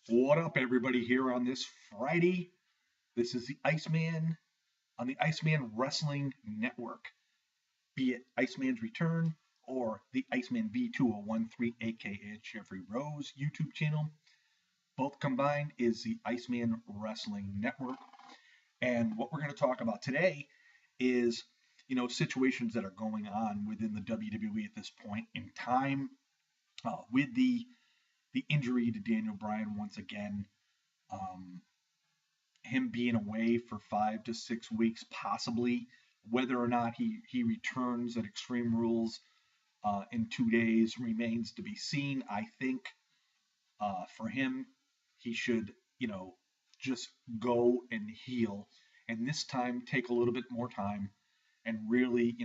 What up, everybody, here on this Friday? This is the Iceman on the Iceman Wrestling Network, be it Iceman's Return or the Iceman V2013, aka Jeffrey Rose YouTube channel. Both combined is the Iceman Wrestling Network. And what we're going to talk about today is, situations that are going on within the WWE at this point in time, with the injury to Daniel Bryan once again. Um, him being away for 5 to 6 weeks, possibly. Whether or not he returns at Extreme Rules in 2 days remains to be seen. I think for him, he should, just go and heal, and this time take a little bit more time and really,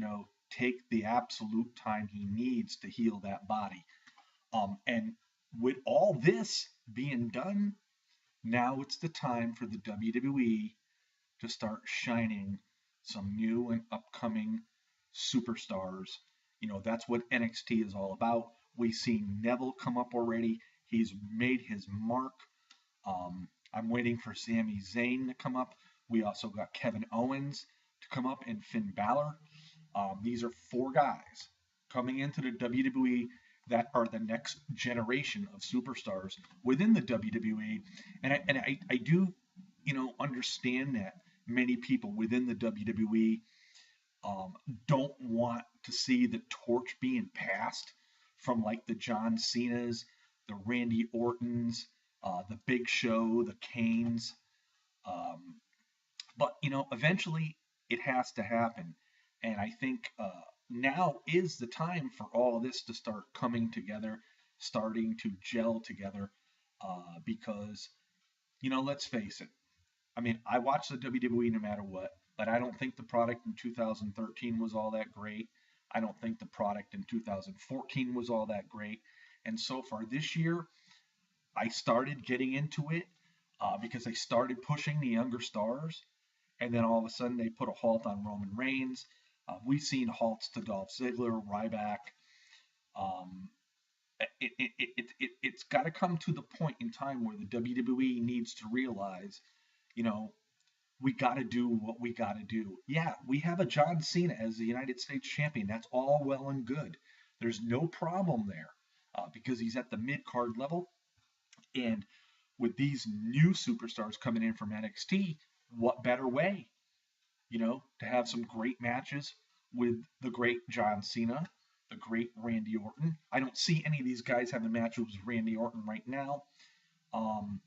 take the absolute time he needs to heal that body. And with all this being done, now it's the time for the WWE to start shining some new and upcoming superstars. That's what NXT is all about. We've seen Neville come up already. He's made his mark. I'm waiting for Sami Zayn to come up. We also got Kevin Owens to come up and Finn Balor. These are four guys coming into the WWE that are the next generation of superstars within the WWE. And I do, understand that many people within the WWE don't want to see the torch being passed from like the John Cena's, the Randy Ortons, the Big Show, the Canes. Um, but eventually it has to happen, and I think now is the time for all of this to start coming together, starting to gel together, because let's face it. I mean, I watch the WWE no matter what, but I don't think the product in 2013 was all that great. I don't think the product in 2014 was all that great. And so far this year, I started getting into it because they started pushing the younger stars, and then all of a sudden they put a halt on Roman Reigns. We've seen halts to Dolph Ziggler, Ryback. Um, it's got to come to the point in time where the WWE needs to realize, you know, we got to do what we got to do. Yeah, we have a John Cena as the United States champion. That's all well and good. There's no problem there because he's at the mid card level. And with these new superstars coming in from NXT, what better way, to have some great matches with the great John Cena, the great Randy Orton. I don't see any of these guys having matches with Randy Orton right now. Um,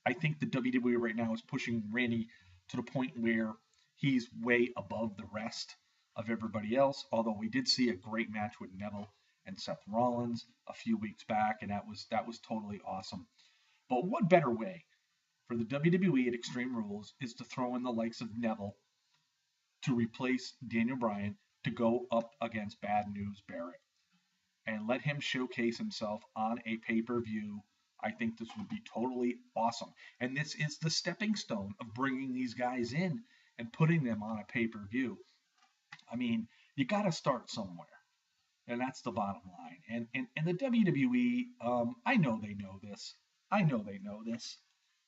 I think the WWE right now is pushing Randy to the point where he's way above the rest of everybody else. Although we did see a great match with Neville and Seth Rollins a few weeks back, and that was totally awesome. But what better way for the WWE at Extreme Rules is to throw in the likes of Neville to replace Daniel Bryan to go up against Bad News Barrett and let him showcase himself on a pay-per-view. I think this would be totally awesome. And this is the stepping stone of bringing these guys in and putting them on a pay-per-view. I mean, you got to start somewhere. And that's the bottom line. And the WWE, I know they know this. I know they know this.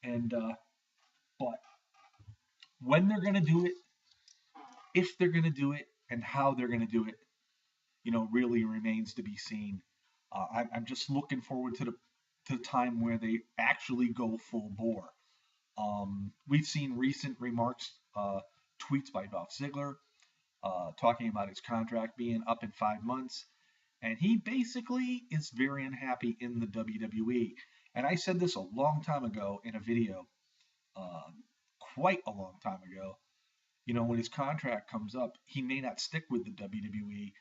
And but when they're going to do it, if they're going to do it, and how they're going to do it, really remains to be seen. I'm just looking forward to the time where they actually go full bore. We've seen recent remarks, tweets by Dolph Ziggler, talking about his contract being up in 5 months, and he basically is very unhappy in the WWE. And I said this a long time ago in a video, uh, quite a long time ago. When his contract comes up, he may not stick with the WWE.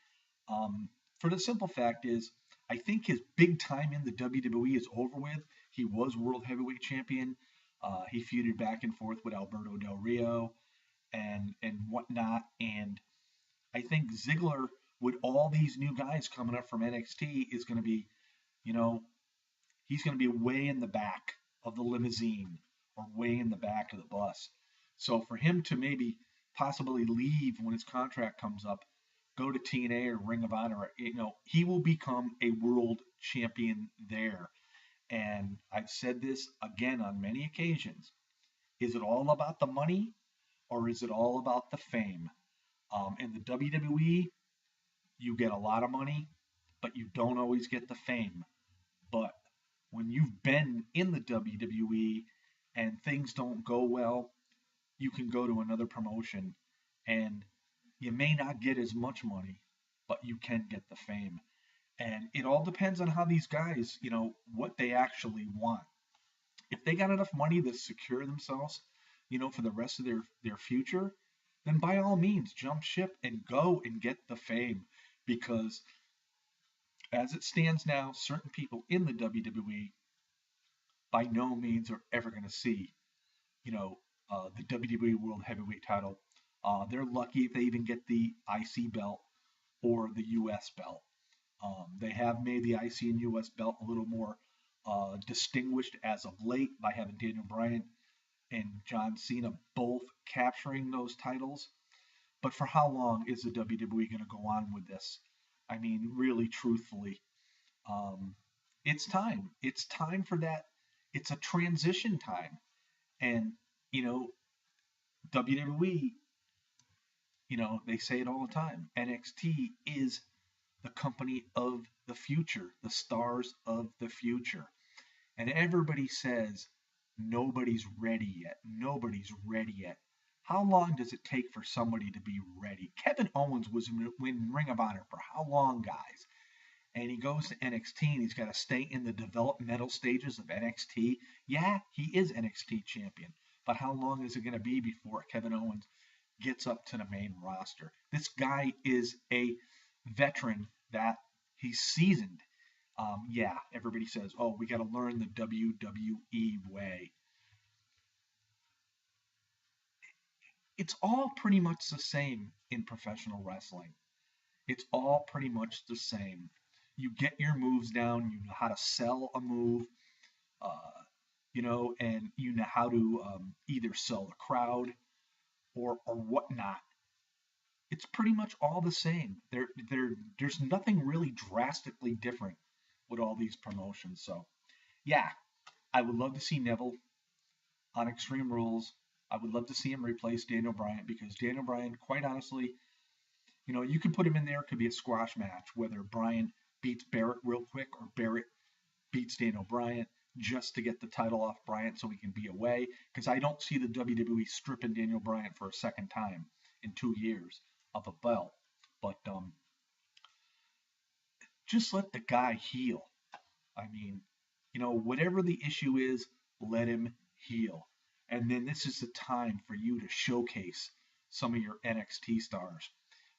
For the simple fact is, I think his big time in the WWE is over with. He was World Heavyweight Champion. He feuded back and forth with Alberto Del Rio and whatnot. And I think Ziggler, with all these new guys coming up from NXT, is going to be, you know, he's going to be way in the back of the limousine or way in the back of the bus. So for him to maybe possibly leave when his contract comes up, go to TNA or Ring of Honor, he will become a world champion there. And I've said this again on many occasions. Is it all about the money or is it all about the fame? In the WWE, you get a lot of money, but you don't always get the fame. But when you've been in the WWE and things don't go well, you can go to another promotion and you may not get as much money, but you can get the fame. And it all depends on how these guys, what they actually want. If they got enough money to secure themselves, for the rest of their future, then by all means jump ship and go and get the fame. Because as it stands now, certain people in the WWE by no means are ever going to see, you know, the WWE World Heavyweight title. They're lucky if they even get the IC belt or the US belt. They have made the IC and US belt a little more distinguished as of late by having Daniel Bryan and John Cena both capturing those titles. But for how long is the WWE going to go on with this? I mean, really, truthfully, um, it's time. It's time for that. It's a transition time. And, you know, WWE, they say it all the time. NXT is the company of the future, the stars of the future. And everybody says nobody's ready yet. Nobody's ready yet. How long does it take for somebody to be ready? Kevin Owens was in Ring of Honor for how long, guys? And he goes to NXT and he's got to stay in the developmental stages of NXT. Yeah, he is NXT champion. But how long is it going to be before Kevin Owens gets up to the main roster? This guy is a veteran that he's seasoned. Yeah, everybody says, oh, we got to learn the WWE way. It's all pretty much the same in professional wrestling. It's all pretty much the same. You get your moves down, you know how to sell a move, uh, and you know how to either sell the crowd or whatnot. It's pretty much all the same. There's nothing really drastically different with all these promotions. So, yeah, I would love to see Neville on Extreme Rules. I would love to see him replace Daniel Bryan because Daniel Bryan, quite honestly, you could put him in there. It could be a squash match, whether Bryan beats Barrett real quick or Barrett beats Daniel Bryan just to get the title off Bryan so he can be away. Because I don't see the WWE stripping Daniel Bryan for a second time in 2 years of a belt. But just let the guy heal. I mean, whatever the issue is, let him heal. And then this is the time for you to showcase some of your NXT stars.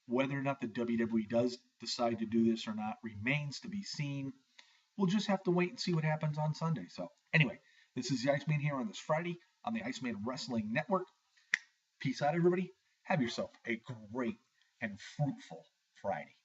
Whether or not the WWE does decide to do this or not remains to be seen. We'll just have to wait and see what happens on Sunday. So, anyway, this is the Iceman here on this Friday on the Iceman Wrestling Network. Peace out, everybody. Have yourself a great and fruitful Friday.